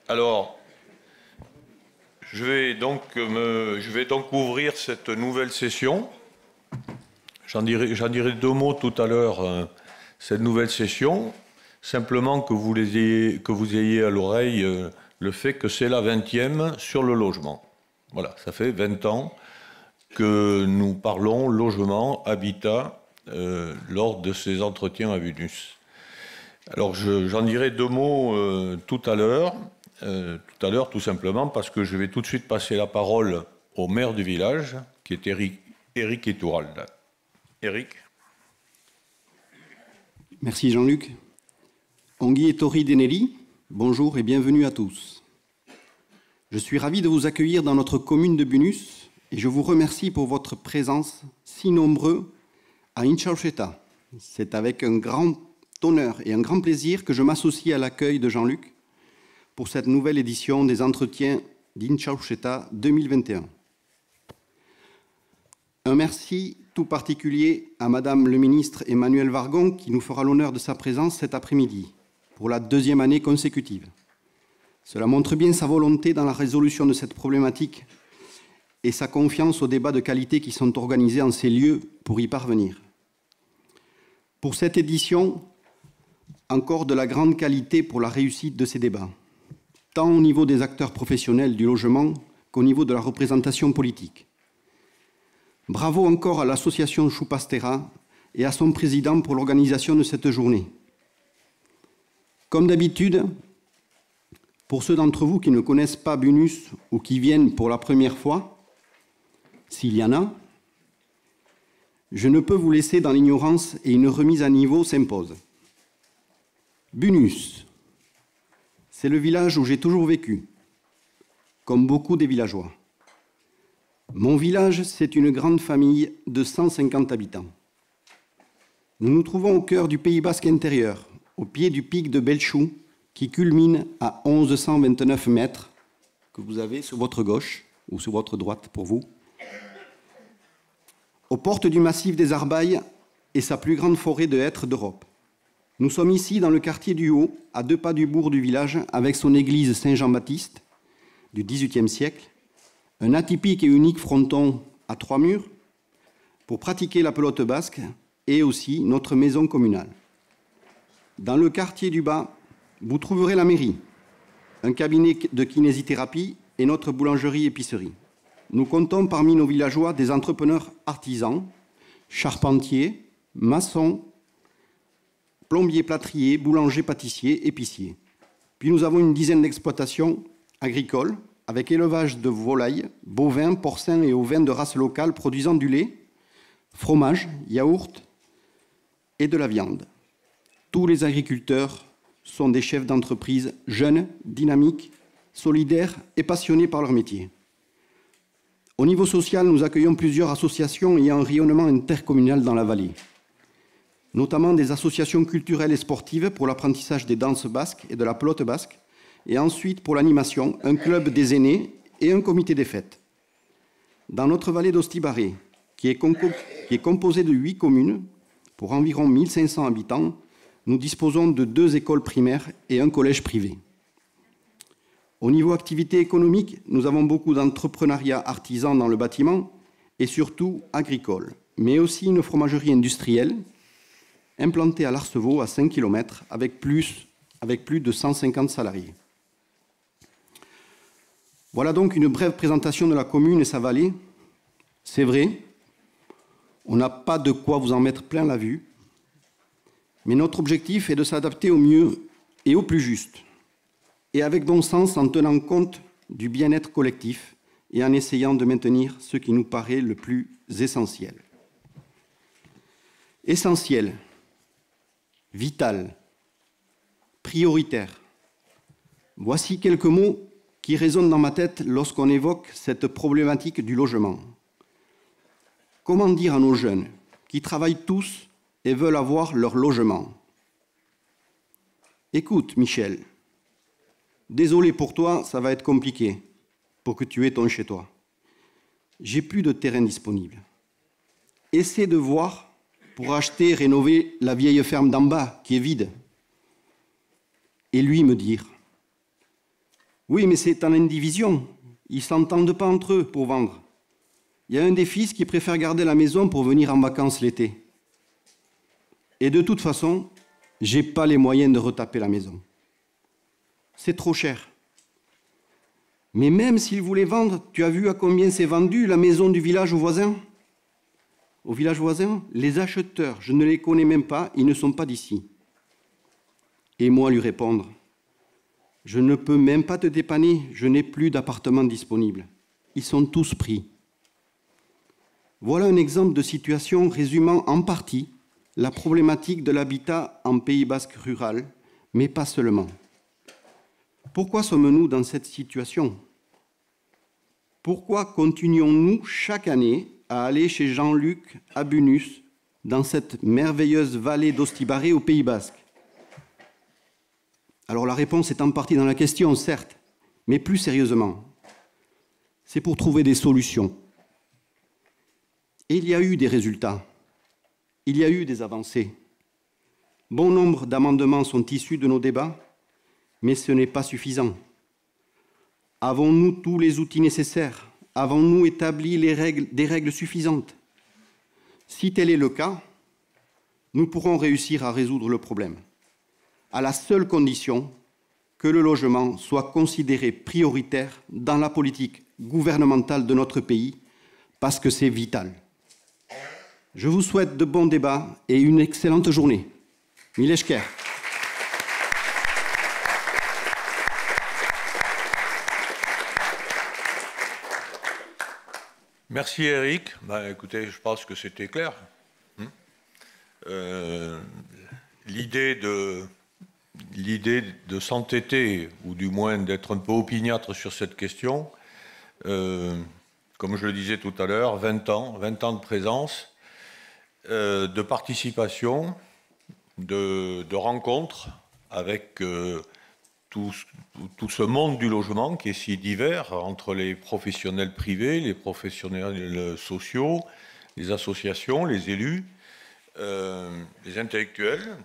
Alors, je vais donc ouvrir cette nouvelle session. J'en dirai deux mots tout à l'heure, cette nouvelle session. Simplement que vous ayez à l'oreille le fait que c'est la 20e sur le logement. Voilà, ça fait 20 ans que nous parlons logement, habitat, lors de ces entretiens à Bunus. Alors j'en dirai deux mots tout à l'heure, tout simplement parce que je vais tout de suite passer la parole au maire du village, qui est Éric Iturralde. Éric. Merci Jean-Luc. Ongui et Tori Denelli, bonjour et bienvenue à tous. Je suis ravi de vous accueillir dans notre commune de Bunus et je vous remercie pour votre présence si nombreux à Inchaucheta. C'est avec un grand honneur et un grand plaisir que je m'associe à l'accueil de Jean-Luc pour cette nouvelle édition des entretiens d'Inchaucheta 2021. Un merci tout particulier à Madame le ministre Emmanuelle Wargon qui nous fera l'honneur de sa présence cet après-midi pour la deuxième année consécutive. Cela montre bien sa volonté dans la résolution de cette problématique et sa confiance aux débats de qualité qui sont organisés en ces lieux pour y parvenir. Pour cette édition, encore de la grande qualité pour la réussite de ces débats, tant au niveau des acteurs professionnels du logement qu'au niveau de la représentation politique. Bravo encore à l'association Choupastera et à son président pour l'organisation de cette journée. Comme d'habitude, pour ceux d'entre vous qui ne connaissent pas Bunus ou qui viennent pour la première fois, s'il y en a, je ne peux vous laisser dans l'ignorance et une remise à niveau s'impose. Bunus, c'est le village où j'ai toujours vécu, comme beaucoup des villageois. Mon village, c'est une grande famille de 150 habitants. Nous nous trouvons au cœur du Pays basque intérieur, au pied du pic de Belchou, qui culmine à 1129 mètres, que vous avez sur votre gauche, ou sur votre droite pour vous, aux portes du massif des Arbailles et sa plus grande forêt de hêtres d'Europe. Nous sommes ici dans le quartier du Haut, à 2 pas du bourg du village, avec son église Saint-Jean-Baptiste du XVIIIe siècle, un atypique et unique fronton à 3 murs pour pratiquer la pelote basque et aussi notre maison communale. Dans le quartier du Bas, vous trouverez la mairie, un cabinet de kinésithérapie et notre boulangerie-épicerie. Nous comptons parmi nos villageois des entrepreneurs artisans, charpentiers, maçons, plombiers, plâtriers, boulangers, pâtissiers, épiciers. Puis nous avons une dizaine d'exploitations agricoles avec élevage de volailles, bovins, porcins et ovins de race locale produisant du lait, fromage, yaourt et de la viande. Tous les agriculteurs sont des chefs d'entreprise jeunes, dynamiques, solidaires et passionnés par leur métier. Au niveau social, nous accueillons plusieurs associations ayant un rayonnement intercommunal dans la vallée, notamment des associations culturelles et sportives pour l'apprentissage des danses basques et de la pelote basque, et ensuite pour l'animation, un club des aînés et un comité des fêtes. Dans notre vallée d'Ostibaré, qui est composée de 8 communes, pour environ 1500 habitants, nous disposons de 2 écoles primaires et un collège privé. Au niveau activité économique, nous avons beaucoup d'entrepreneuriat artisan dans le bâtiment et surtout agricole, mais aussi une fromagerie industrielle implantée à l'Arceveau à 5 km avec plus de 150 salariés. Voilà donc une brève présentation de la commune et sa vallée. C'est vrai, on n'a pas de quoi vous en mettre plein la vue, mais notre objectif est de s'adapter au mieux et au plus juste, et avec bon sens en tenant compte du bien-être collectif et en essayant de maintenir ce qui nous paraît le plus essentiel. Essentiel, vital, prioritaire. Voici quelques mots qui résonnent dans ma tête lorsqu'on évoque cette problématique du logement. Comment dire à nos jeunes qui travaillent tous et veulent avoir leur logement? Écoute, Michel, désolé pour toi, ça va être compliqué pour que tu aies ton chez-toi. J'ai plus de terrain disponible. Essaie de voir pour acheter et rénover la vieille ferme d'en bas qui est vide. Et lui me dire, Oui, mais c'est en indivision. Ils ne s'entendent pas entre eux pour vendre. Il y a un des fils qui préfère garder la maison pour venir en vacances l'été. Et de toute façon, je n'ai pas les moyens de retaper la maison. C'est trop cher. Mais même s'ils voulaient vendre, tu as vu à combien c'est vendu la maison du village voisin? Au village voisin, les acheteurs, je ne les connais même pas, ils ne sont pas d'ici. Et moi lui répondre, je ne peux même pas te dépanner, je n'ai plus d'appartements disponibles. Ils sont tous pris. Voilà un exemple de situation résumant en partie la problématique de l'habitat en Pays basque rural, mais pas seulement. Pourquoi sommes-nous dans cette situation? Pourquoi continuons-nous chaque année à aller chez Jean-Luc Abunus, dans cette merveilleuse vallée d'Ostibaré au Pays basque? Alors la réponse est en partie dans la question, certes, mais plus sérieusement, c'est pour trouver des solutions. Et il y a eu des résultats, il y a eu des avancées. Bon nombre d'amendements sont issus de nos débats, mais ce n'est pas suffisant. Avons-nous tous les outils nécessaires? Avons-nous établi des règles suffisantes? Si tel est le cas, nous pourrons réussir à résoudre le problème, à la seule condition que le logement soit considéré prioritaire dans la politique gouvernementale de notre pays, parce que c'est vital. Je vous souhaite de bons débats et une excellente journée. Mileshker. Merci Eric. Écoutez, je pense que c'était clair. L'idée de s'entêter, ou du moins d'être un peu opiniâtre sur cette question, comme je le disais tout à l'heure, 20 ans de présence, de participation, de rencontres avec tout ce monde du logement qui est si divers, entre les professionnels privés, les professionnels sociaux, les associations, les élus, les intellectuels.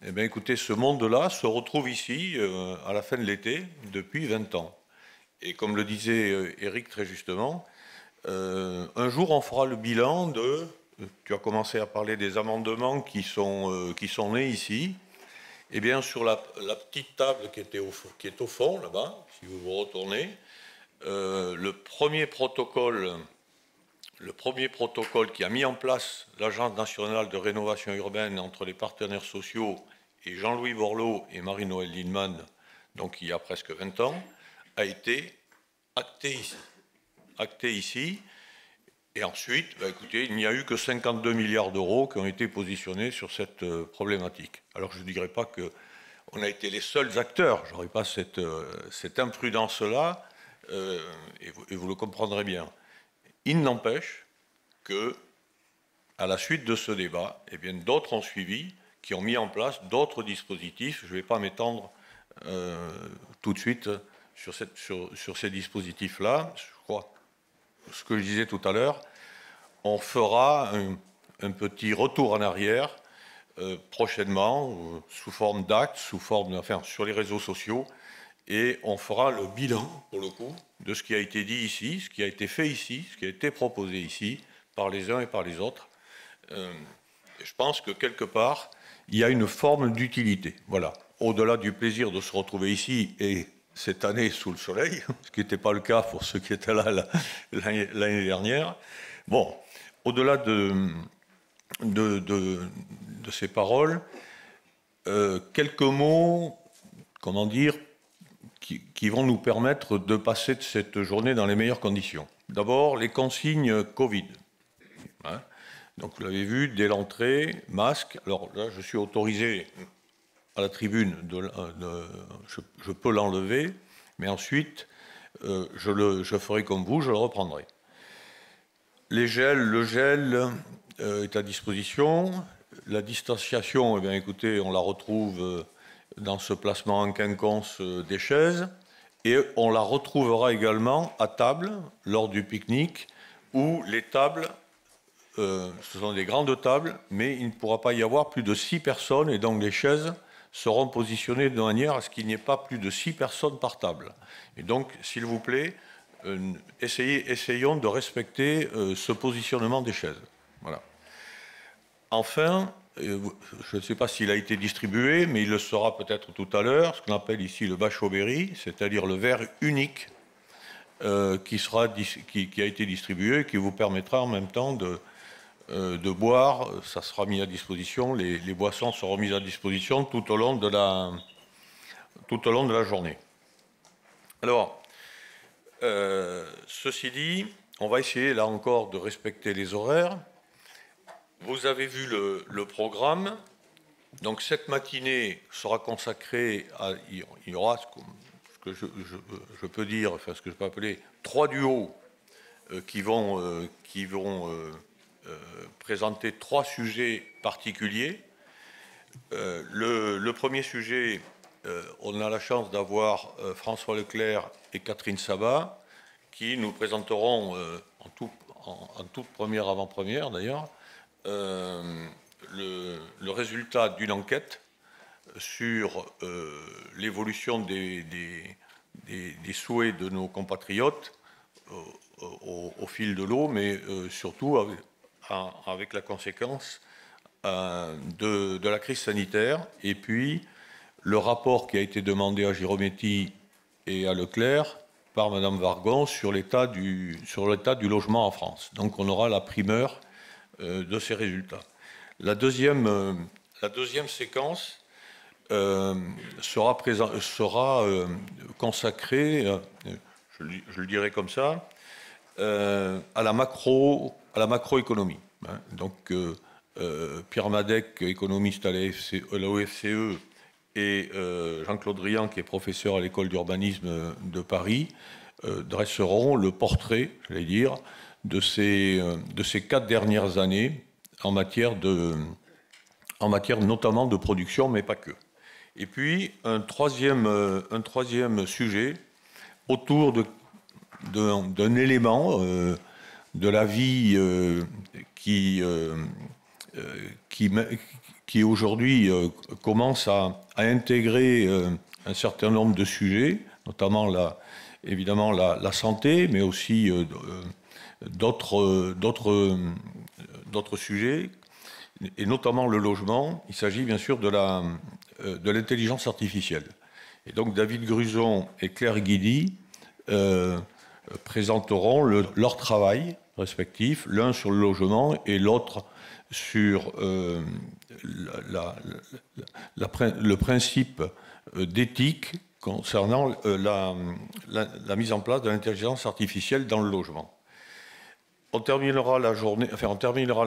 Eh bien, écoutez, ce monde-là se retrouve ici à la fin de l'été depuis 20 ans. Et comme le disait Eric très justement, un jour on fera le bilan de... Tu as commencé à parler des amendements qui sont nés ici. Eh bien, sur la petite table qui est au fond, là-bas, si vous vous retournez, le premier protocole qui a mis en place l'Agence nationale de rénovation urbaine entre les partenaires sociaux et Jean-Louis Borloo et Marie-Noëlle Lienemann, donc il y a presque 20 ans, a été acté ici. Et ensuite, écoutez, il n'y a eu que 52 milliards d'euros qui ont été positionnés sur cette problématique. Alors je ne dirais pas qu'on a été les seuls acteurs, je n'aurais pas cette imprudence-là, et vous le comprendrez bien. Il n'empêche que, à la suite de ce débat, eh bien, d'autres ont suivi, qui ont mis en place d'autres dispositifs. Je ne vais pas m'étendre tout de suite sur ces dispositifs-là. Je crois, ce que je disais tout à l'heure, on fera un petit retour en arrière prochainement, sous forme d'actes, sur les réseaux sociaux, et on fera le bilan, pour le coup, de ce qui a été dit ici, ce qui a été fait ici, ce qui a été proposé ici, par les uns et par les autres. Je pense que quelque part, il y a une forme d'utilité. Voilà. Au-delà du plaisir de se retrouver ici et cette année sous le soleil, ce qui n'était pas le cas pour ceux qui étaient là l'année dernière. Bon, au-delà de ces paroles, quelques mots, comment dire, qui vont nous permettre de passer de cette journée dans les meilleures conditions. D'abord, les consignes Covid. Hein, donc, vous l'avez vu, dès l'entrée, masque. Alors là, je suis autorisé à la tribune, je peux l'enlever, mais ensuite, je ferai comme vous, je le reprendrai. Le gel est à disposition. La distanciation, eh bien, écoutez, on la retrouve dans ce placement en quinconce des chaises, et on la retrouvera également à table, lors du pique-nique, où les tables, ce sont des grandes tables, mais il ne pourra pas y avoir plus de 6 personnes, et donc les chaises seront positionnés de manière à ce qu'il n'y ait pas plus de 6 personnes par table. Et donc, s'il vous plaît, essayons de respecter ce positionnement des chaises. Voilà. Enfin, je ne sais pas s'il a été distribué, mais il le sera peut-être tout à l'heure, ce qu'on appelle ici le Bachot-Berry, c'est-à-dire le verre unique qui a été distribué et qui vous permettra en même temps de boire. Ça sera mis à disposition, les boissons seront mises à disposition tout au long de la journée. Alors, ceci dit, on va essayer là encore de respecter les horaires. Vous avez vu le programme. Donc cette matinée sera consacrée à... Il y aura ce que je peux dire, enfin ce que je peux appeler 3 duos qui vont présenter 3 sujets particuliers. Le premier sujet, on a la chance d'avoir François Leclerc et Catherine Sabat qui nous présenteront en toute première avant-première d'ailleurs le résultat d'une enquête sur l'évolution des souhaits de nos compatriotes au fil de l'eau, mais surtout avec la conséquence de la crise sanitaire. Et puis, le rapport qui a été demandé à Girometti et à Leclerc par Madame Vargon sur l'état du logement en France. Donc, on aura la primeur de ces résultats. La deuxième séquence sera consacrée, je le dirais comme ça, à la macroéconomie. Donc, Pierre Madec, économiste à l'OFCE, et Jean-Claude Drian, qui est professeur à l'école d'urbanisme de Paris, dresseront le portrait, j'allais dire, de ces 4 dernières années en matière notamment de production, mais pas que. Et puis un troisième sujet autour d'un élément de la vie qui aujourd'hui commence à intégrer un certain nombre de sujets, notamment évidemment la santé, mais aussi d'autres sujets, et notamment le logement. Il s'agit bien sûr de l'intelligence artificielle. Et donc David Gruson et Claire Guidi présenteront leur travail respectif, l'un sur le logement et l'autre sur le principe d'éthique concernant la mise en place de l'intelligence artificielle dans le logement. On terminera la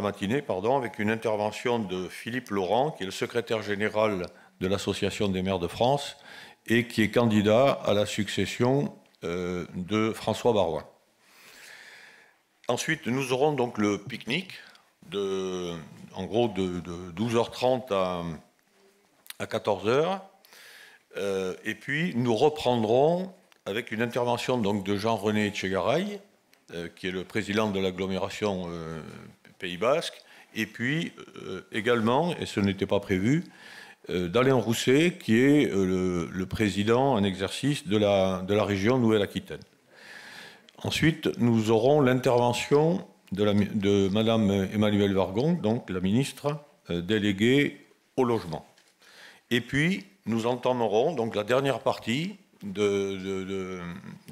matinée, avec une intervention de Philippe Laurent, qui est le secrétaire général de l'Association des maires de France et qui est candidat à la succession de François Baroin. Ensuite, nous aurons donc le pique-nique en gros de 12h30 à 14h. Et puis, nous reprendrons avec une intervention donc de Jean-René Etchegaray, qui est le président de l'agglomération Pays Basque, et puis également, et ce n'était pas prévu, d'Alain Rousset, qui est le président en exercice de la région Nouvelle-Aquitaine. Ensuite, nous aurons l'intervention de Madame Emmanuelle Vargon, donc la ministre déléguée au logement. Et puis, nous entamerons donc la dernière partie de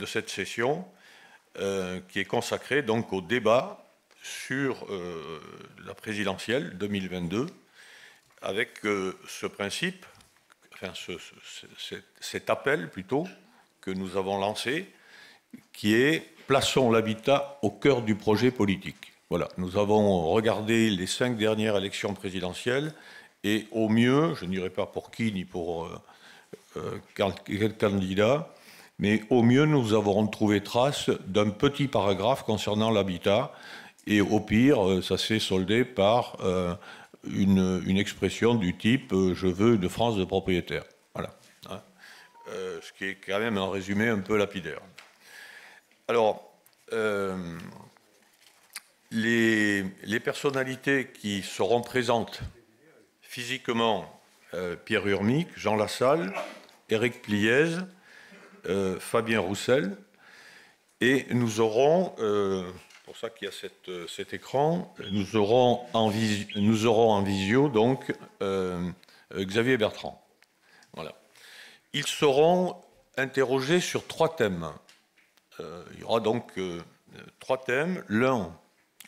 cette session, qui est consacré donc au débat sur la présidentielle 2022, avec ce principe, enfin cet appel plutôt, que nous avons lancé, qui est « Plaçons l'habitat au cœur du projet politique ». Voilà, nous avons regardé les 5 dernières élections présidentielles, et au mieux, je ne dirais pas pour qui ni pour quel candidat, mais au mieux, nous avons trouvé trace d'un petit paragraphe concernant l'habitat, et au pire, ça s'est soldé par une expression du type « je veux une France de propriétaires ». Voilà. Ce qui est quand même un résumé un peu lapidaire. Alors, les personnalités qui seront présentes physiquement Pierre Urmic, Jean Lassalle, Éric Pliez, Fabien Roussel. Et nous aurons, pour ça qu'il y a cet écran, nous aurons en visio donc Xavier Bertrand. Voilà. Ils seront interrogés sur 3 thèmes. Il y aura donc 3 thèmes. L'un,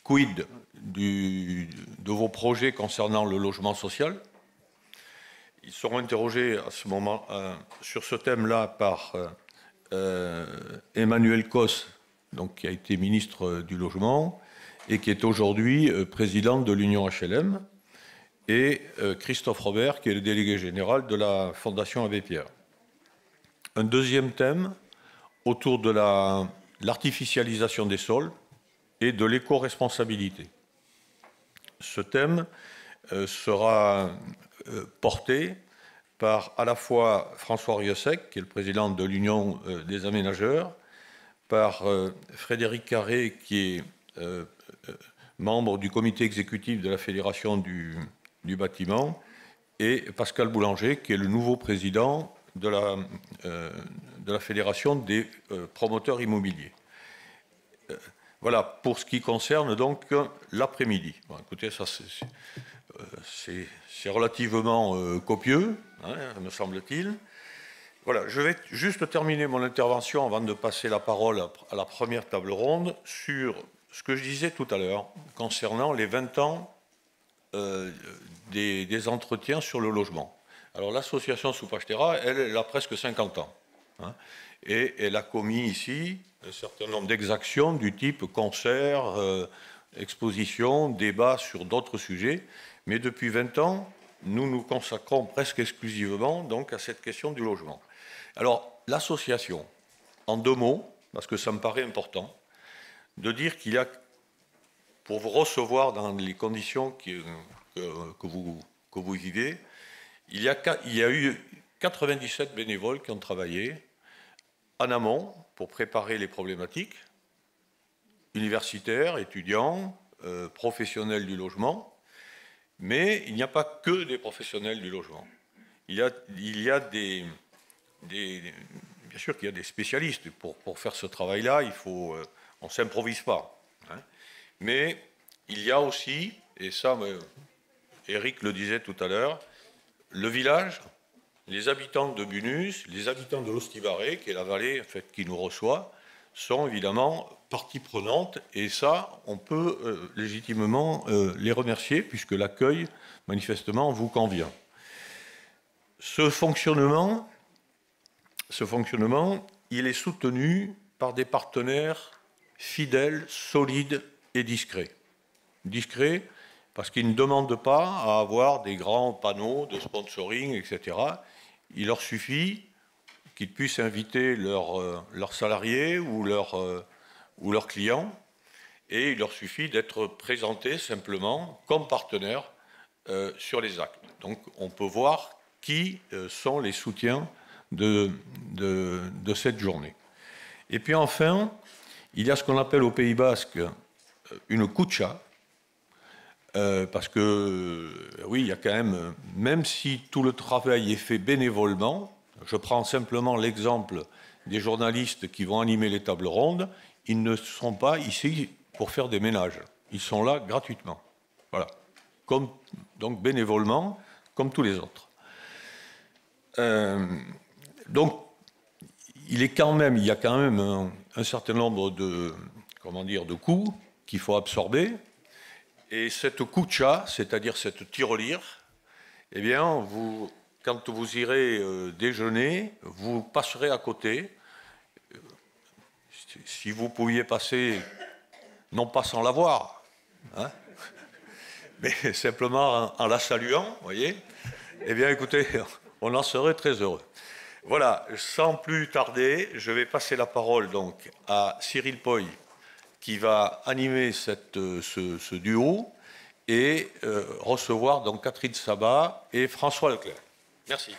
quid de vos projets concernant le logement social. Ils seront interrogés à ce moment sur ce thème-là par Emmanuel Cos, donc, qui a été ministre du Logement et qui est aujourd'hui président de l'Union HLM, et Christophe Robert, qui est le délégué général de la Fondation Abbé Pierre. Un deuxième thème autour de l'artificialisation des sols et de l'éco-responsabilité. Ce thème sera porté par à la fois François Rieussec, qui est le président de l'Union des aménageurs, par Frédéric Carré, qui est membre du comité exécutif de la Fédération du bâtiment, et Pascal Boulanger, qui est le nouveau président de la Fédération des promoteurs immobiliers. Voilà, pour ce qui concerne donc l'après-midi. Bon, écoutez, ça c'est relativement copieux, hein, me semble-t-il. Voilà, je vais juste terminer mon intervention avant de passer la parole à la première table ronde sur ce que je disais tout à l'heure concernant les 20 ans des entretiens sur le logement. Alors l'association Soupach-Terra, elle a presque 50 ans. Hein, et elle a commis ici un certain nombre d'exactions du type concert, exposition, débat sur d'autres sujets. Mais depuis 20 ans, nous nous consacrons presque exclusivement donc, à cette question du logement. Alors, l'association, en 2 mots, parce que ça me paraît important, de dire qu'il y a, pour vous recevoir dans les conditions que vous vivez, il y a eu 97 bénévoles qui ont travaillé en amont pour préparer les problématiques, universitaires, étudiants, professionnels du logement, mais il n'y a pas que des professionnels du logement. Il y a des bien sûr qu'il y a des spécialistes. Pour faire ce travail-là, on ne s'improvise pas. Hein. Mais il y a aussi, et ça, Eric le disait tout à l'heure, le village, les habitants de Bunus, les habitants de l'Ostibaré, qui est la vallée en fait, qui nous reçoit, sont évidemment partie prenante. Et ça, on peut légitimement les remercier, puisque l'accueil, manifestement, vous convient. Ce fonctionnement, il est soutenu par des partenaires fidèles, solides et discrets. Discrets parce qu'ils ne demandent pas à avoir des grands panneaux de sponsoring, etc. Il leur suffit qu'ils puissent inviter leurs salariés ou leurs clients, et il leur suffit d'être présentés simplement comme partenaires sur les actes. Donc on peut voir qui sont les soutiens de cette journée. Et puis enfin, il y a ce qu'on appelle au Pays Basque une kutxa, parce que, oui, il y a quand même si tout le travail est fait bénévolement, je prends simplement l'exemple des journalistes qui vont animer les tables rondes, ils ne sont pas ici pour faire des ménages, ils sont là gratuitement. Voilà. Donc bénévolement, comme tous les autres. Donc, il y a quand même un certain nombre de coûts qu'il faut absorber. Et cette kutxa, c'est-à-dire cette tirelire, eh bien, quand vous irez déjeuner, vous passerez à côté. Si vous pouviez passer, non pas sans la voir, hein, mais simplement en la saluant, vous voyez, eh bien, écoutez, on en serait très heureux. Voilà, sans plus tarder, je vais passer la parole donc à Cyril Poy, qui va animer ce duo, et recevoir donc Catherine Sabat et François Leclerc. Merci.